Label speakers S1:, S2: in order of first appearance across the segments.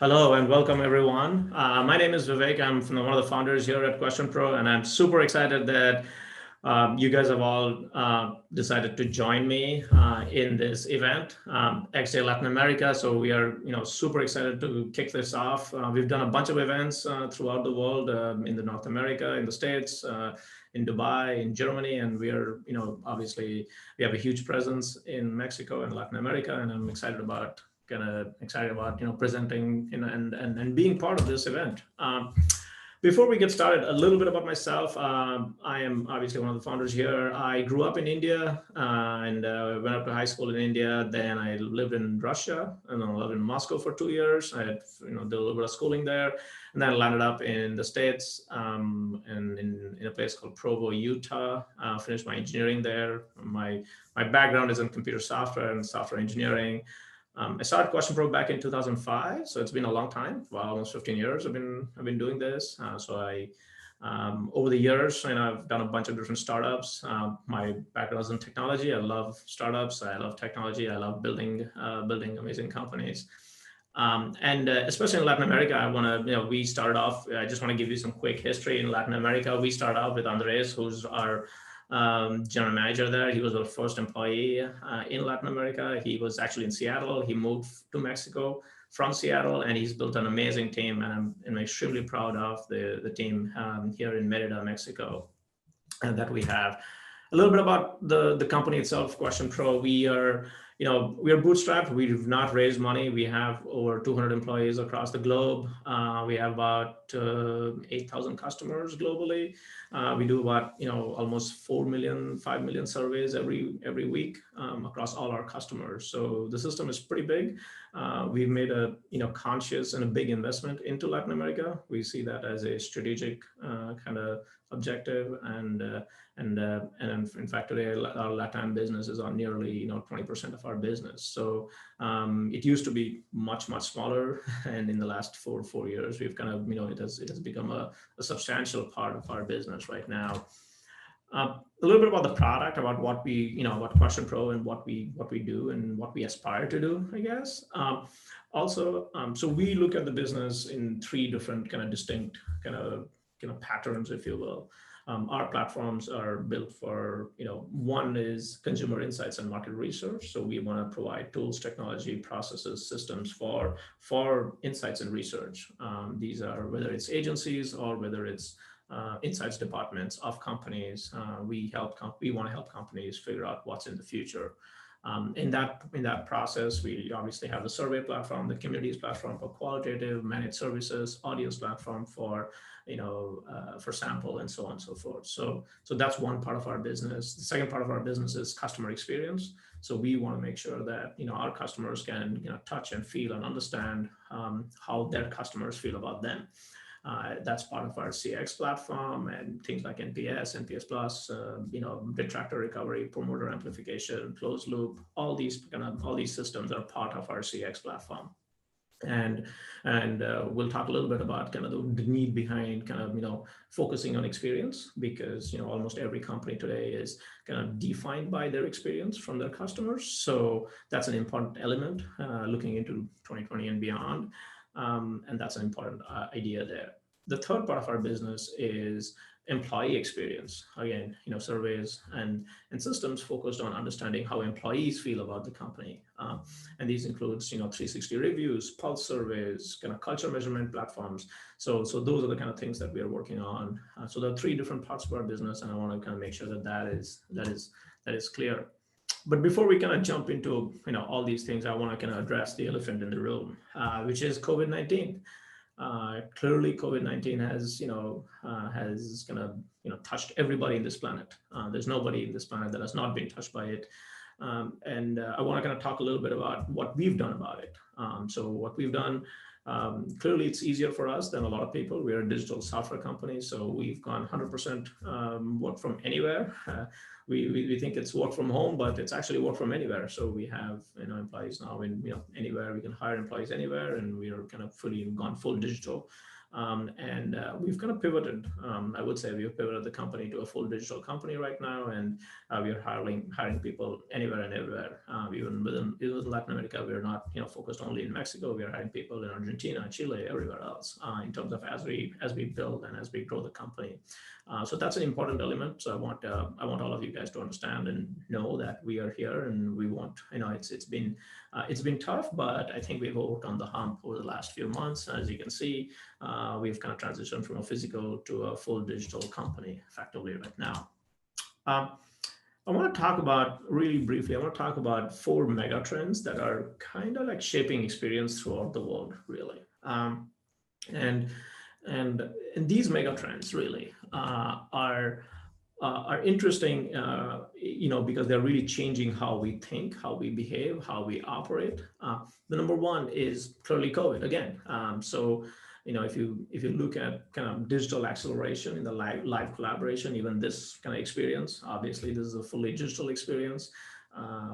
S1: Hello and welcome everyone. My name is Vivek. I'm one of the founders here at QuestionPro, and I'm super excited that you guys have all decided to join me in this event, XDAY Latin America. So we are, super excited to kick this off. We've done a bunch of events throughout the world, in the North America, in the States, in Dubai, in Germany, and we are, obviously we have a huge presence in Mexico and Latin America, and I'm excited about presenting and being part of this event. Before we get started, a little bit about myself. I am obviously one of the founders here. I grew up in India and went up to high school in India. Then I lived in Russia and I lived in Moscow for 2 years. I had, did a little bit of schooling there, and then I landed up in the States and in a place called Provo, Utah. Finished my engineering there. My background is in computer software and software engineering. I started QuestionPro back in 2005, so it's been a long time. Well, almost 15 years I've been doing this. Over the years, I've done a bunch of different startups. My background is in technology. I love startups. I love technology. I love building amazing companies. Especially in Latin America, we started off. I just want to give you some quick history in Latin America. We started off with Andres, who's our general manager there. He was our first employee in Latin America. He was actually in Seattle. He moved to Mexico from Seattle, and he's built an amazing team. And I'm extremely proud of the team here in Merida, Mexico, that we have. A little bit about the company itself, QuestionPro. We are bootstrapped. We have not raised money. We have over 200 employees across the globe. We have about 8,000 customers globally. We do about almost 5 million surveys every week across all our customers. So the system is pretty big. We've made a conscious and a big investment into Latin America. We see that as a strategic kind of objective, and in fact today our LATAM business is on nearly 20% of our business. So it used to be much smaller, and in the last four years we've kind of it has become a substantial part of our business right now. A little bit about the product, about what we about QuestionPro and what we do and what we aspire to do, I guess. So we look at the business in three different kind of distinct kind of patterns, if you will. Our platforms are built for, one is consumer insights and market research. So we want to provide tools, technology, processes, systems for insights and research. These are whether it's agencies or whether it's insights departments of companies. We want to help companies figure out what's in the future. In that process, we obviously have the survey platform, the communities platform for qualitative, managed services, audience platform for for sample, and so on and so forth. So that's one part of our business. The second part of our business is customer experience. So we want to make sure that our customers can touch and feel and understand how their customers feel about them. That's part of our CX platform, and things like NPS Plus, detractor recovery, promoter amplification, closed loop. All these systems are part of our CX platform. And we'll talk a little bit about kind of the need behind focusing on experience, because almost every company today is kind of defined by their experience from their customers. So that's an important element looking into 2020 and beyond. And that's an important idea there. The third part of our business is employee experience. Again, surveys and systems focused on understanding how employees feel about the company. And these includes 360 reviews, pulse surveys, kind of culture measurement platforms. So those are the kind of things that we are working on. So there are three different parts of our business, and I want to kind of make sure that is clear. But before we kind of jump into all these things, I want to kind of address the elephant in the room, which is COVID-19. Clearly, COVID-19 has kind of touched everybody in this planet. There's nobody in this planet that has not been touched by it. And I want to kind of talk a little bit about what we've done about it. So what we've done, clearly it's easier for us than a lot of people. We're a digital software company, so we've gone 100% work from anywhere. We think it's work from home, but it's actually work from anywhere. So we have employees now in anywhere. We can hire employees anywhere, and we are kind of gone full digital. We've kind of pivoted. I would say we've pivoted the company to a full digital company right now, and we are hiring people anywhere and everywhere. Even within Latin America, we're not focused only in Mexico. We are hiring people in Argentina, Chile, everywhere else, in terms of as we build and as we grow the company. So that's an important element. So I want all of you guys to understand and know that we are here, and we want, it's been tough, but I think we've overcome the hump over the last few months. As you can see, we've kind of transitioned from a physical to a full digital company effectively right now. I want to talk about, really briefly, I want to talk about 4 mega trends that are kind of like shaping experience throughout the world, really. And these mega trends really are interesting, because they're really changing how we think, how we behave, how we operate. The number one is clearly COVID again. So, if you look at kind of digital acceleration in the live collaboration, even this kind of experience, obviously this is a fully digital experience.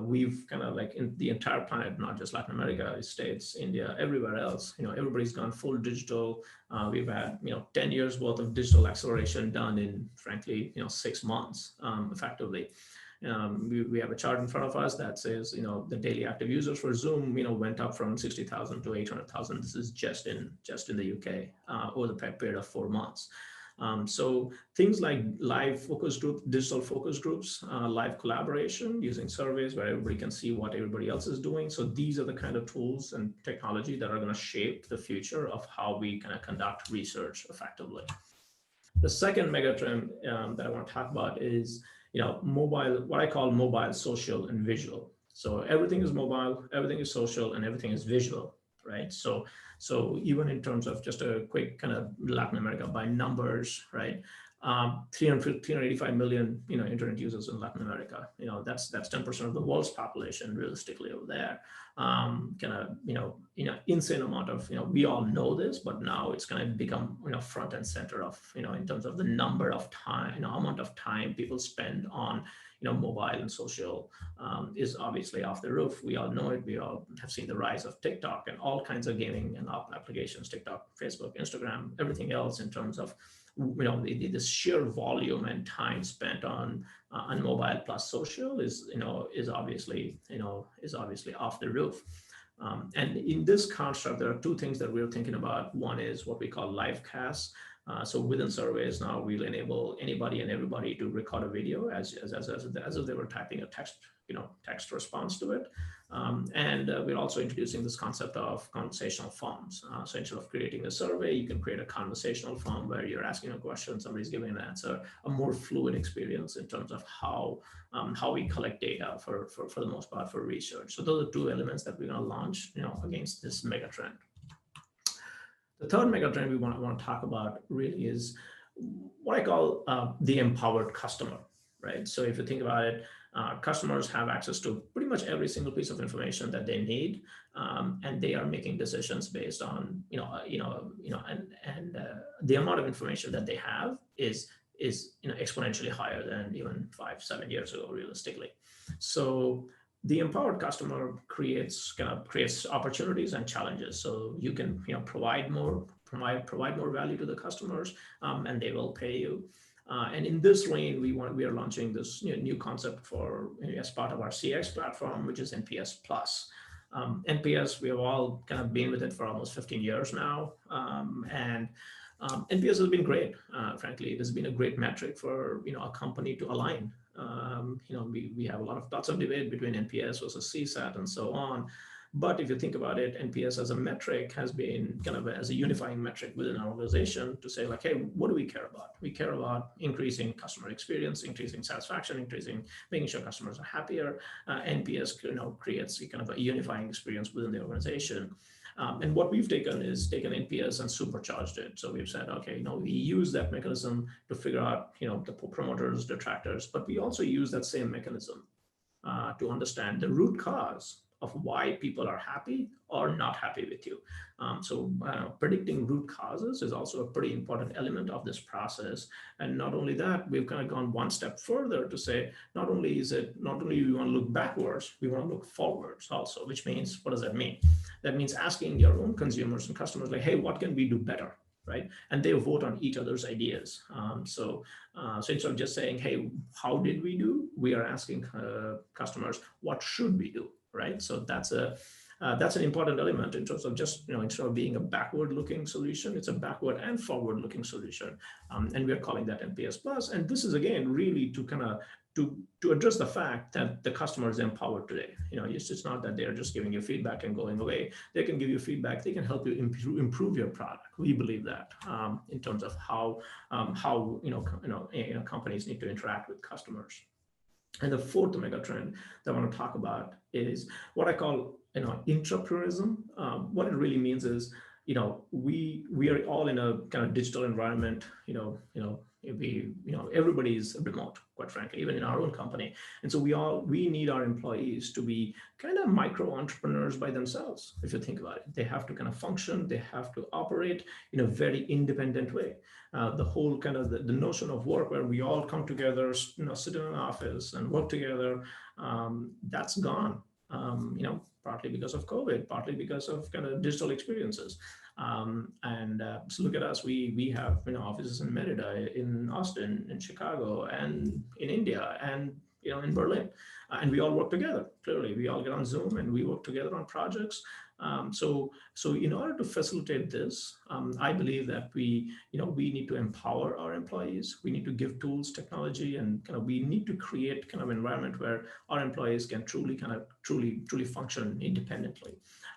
S1: We've kind of like in the entire planet, not just Latin America, States, India, everywhere else, everybody's gone full digital. We've had, 10 years worth of digital acceleration done in, frankly, 6 months, effectively. We have a chart in front of us that says, the daily active users for Zoom, went up from 60,000 to 800,000. This is just in the UK over the period of 4 months. So things like live focus group, digital focus groups, live collaboration using surveys where everybody can see what everybody else is doing. So these are the kind of tools and technology that are going to shape the future of how we kind of conduct research effectively. The second megatrend that I want to talk about is, mobile, what I call mobile, social, and visual. So everything is mobile, everything is social, and everything is visual, right? So even in terms of just a quick kind of Latin America by numbers, right? 385 million, internet users in Latin America. That's 10% of the world's population realistically over there. Insane amount of, we all know this, but now it's going to become, front and center of, in terms of the number of time, amount of time people spend on, mobile and social is obviously off the roof. We all know it. We all have seen the rise of TikTok and all kinds of gaming and applications, TikTok, Facebook, Instagram, everything else in terms of, the sheer volume and time spent on mobile plus social is obviously off the roof. And in this construct, there are 2 things that we're thinking about. One is what we call live casts. So within surveys now, we'll enable anybody and everybody to record a video as if they were typing a text response to it. And we're also introducing this concept of conversational forms. So instead of creating a survey, you can create a conversational form where you're asking a question, somebody's giving an answer, a more fluid experience in terms of how we collect data for the most part for research. So those are 2 elements that we're going to launch, against this mega trend. The third mega trend we want to talk about really is what I call the empowered customer, right? So if you think about it, customers have access to pretty much every single piece of information that they need, and they are making decisions based on, and the amount of information that they have is exponentially higher than even 5-7 years ago, realistically. So the empowered customer creates opportunities and challenges. So you can provide more value to the customers, and they will pay you. And in this vein, we are launching this new concept for as part of our CX platform, which is NPS Plus. NPS, we have all kind of been with it for almost 15 years now, and NPS has been great. Frankly, it has been a great metric for a company to align. We have lots of debate between NPS versus CSAT and so on. But if you think about it, NPS as a metric has been kind of as a unifying metric within our organization to say like, hey, what do we care about? We care about increasing customer experience, increasing satisfaction, making sure customers are happier. NPS creates kind of a unifying experience within the organization. And what we've taken NPS and supercharged it. So we've said, okay, we use that mechanism to figure out, the promoters, detractors, but we also use that same mechanism to understand the root cause of why people are happy or not happy with you. So predicting root causes is also a pretty important element of this process. And not only that, we've kind of gone one step further to say, not only we want to look backwards, we want to look forwards also, which means, what does that mean? That means asking your own consumers and customers like, hey, what can we do better? Right? And they vote on each other's ideas. So instead of just saying, hey, how did we do? We are asking customers, what should we do? Right? So that's That's an important element in terms of just, instead of being a backward-looking solution, it's a backward and forward-looking solution. And we are calling that NPS Plus. And this is, again, really to kind of to address the fact that the customer is empowered today. It's not that they're just giving you feedback and going away. They can give you feedback. They can help you improve your product. We believe that in terms of how companies need to interact with customers. And the fourth mega trend that I want to talk about is what I call intrapreneurism. What it really means is we are all in a kind of digital environment. Everybody's remote, quite frankly, even in our own company. And so we need our employees to be kind of micro entrepreneurs by themselves. If you think about it, they have to kind of function, they have to operate in a very independent way. The whole kind of the notion of work where we all come together, sit in an office and work together, that's gone. Partly because of COVID, partly because of kind of digital experiences. So look at us, we have offices in Merida, in Austin, in Chicago, and in India, and in Berlin. And we all work together. Clearly, we all get on Zoom and we work together on projects. So in order to facilitate this, I believe that we need to empower our employees. We need to give tools, technology, and we need to create kind of environment where our employees can truly function independently.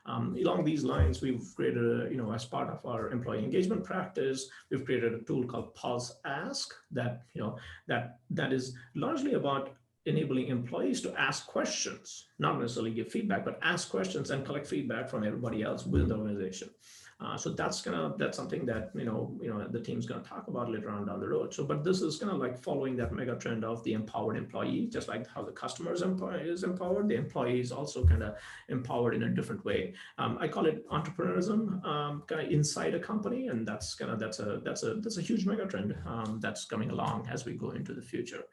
S1: Along these lines, we've created, as part of our employee engagement practice, we've created a tool called Pulse Ask that is largely about enabling employees to ask questions, not necessarily give feedback, but ask questions and collect feedback from everybody else within the organization. So that's something that the team's going to talk about later on down the road. But this is kind of like following that mega trend of the empowered employee, just like how the customer is empowered. The employee is also kind of empowered in a different way. I call it entrepreneurism, kind of inside a company, and that's a huge mega trend that's coming along as we go into the future.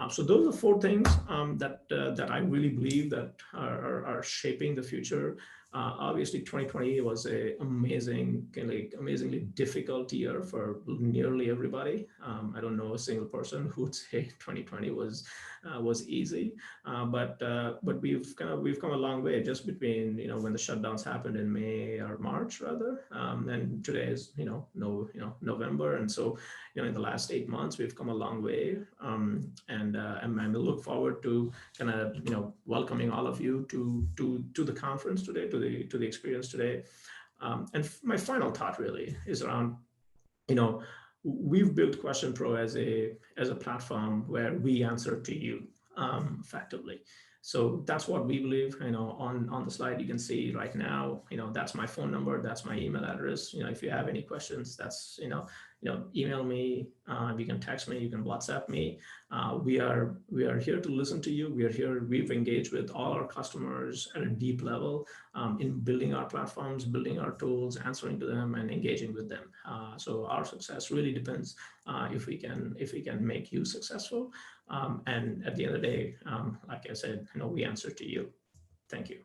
S1: So those are four things that I really believe that are shaping the future. Obviously, 2020 was an amazingly difficult year for nearly everybody. I don't know a single person who would say 2020 was easy, but we've come a long way just between when the shutdowns happened in May or March rather, and today is November, and so in the last 8 months we've come a long way, and I look forward to kind of welcoming all of you to the conference today, to the experience today. And my final thought really is around, we've built QuestionPro as a platform where we answer to you effectively. So that's what we believe. On the slide you can see right now, that's my phone number, that's my email address. If you have any questions, that's email me, you can text me, you can WhatsApp me. We are here to listen to you. We've engaged with all our customers at a deep level in building our platforms, building our tools, answering to them, and engaging with them. So our success really depends if we can make you successful. And at the end of the day, like I said, we answer to you. Thank you.